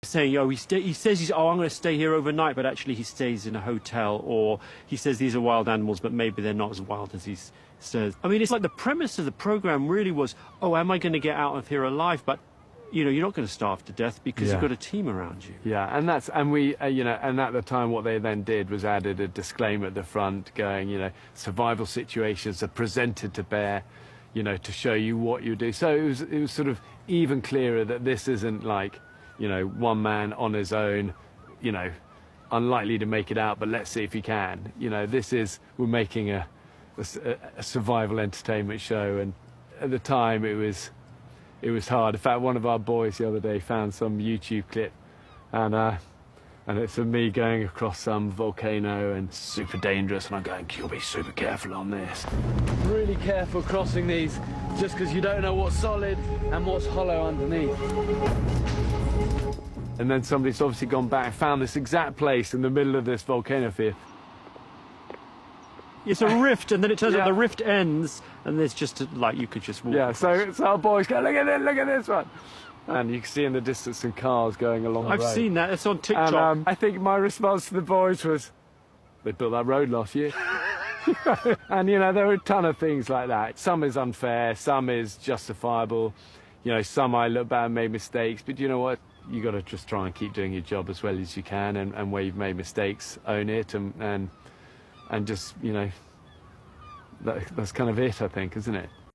saying, oh, he says I'm going to stay here overnight, but actually he stays in a hotel, or he says these are wild animals, but maybe they're not as wild as he says. I mean, it's like the premise of the program really was, oh, am I going to get out of here alive? But you know, you're not going to starve to death because you've got a team around you. Yeah, and at the time, what they then did was added a disclaimer at the front, going, you know, survival situations are presented to Bear, you know, to show you what you do. So it was sort of even clearer that this isn't like, you know, one man on his own, you know, unlikely to make it out, but let's see if he can. You know, we're making a survival entertainment show, and at the time it was hard. In fact, one of our boys the other day found some YouTube clip, and it's of me going across some volcano, and super dangerous, and I'm going, you'll be super careful on this. Really careful crossing these, just because you don't know what's solid and what's hollow underneath. And then somebody's obviously gone back and found this exact place in the middle of this volcano field. It's a rift, and then it turns out the rift ends, and there's just you could just walk. Yeah, so our boys go, look at this one. And you can see in the distance some cars going along the road. I've seen that, it's on TikTok. And I think my response to the boys was, they built that road last year. And, you know, there were a ton of things like that. Some is unfair, some is justifiable. You know, some I look back and made mistakes, but you know what? You got to just try and keep doing your job as well as you can, and where you've made mistakes, own it, and just, you know, that's kind of it, I think, isn't it?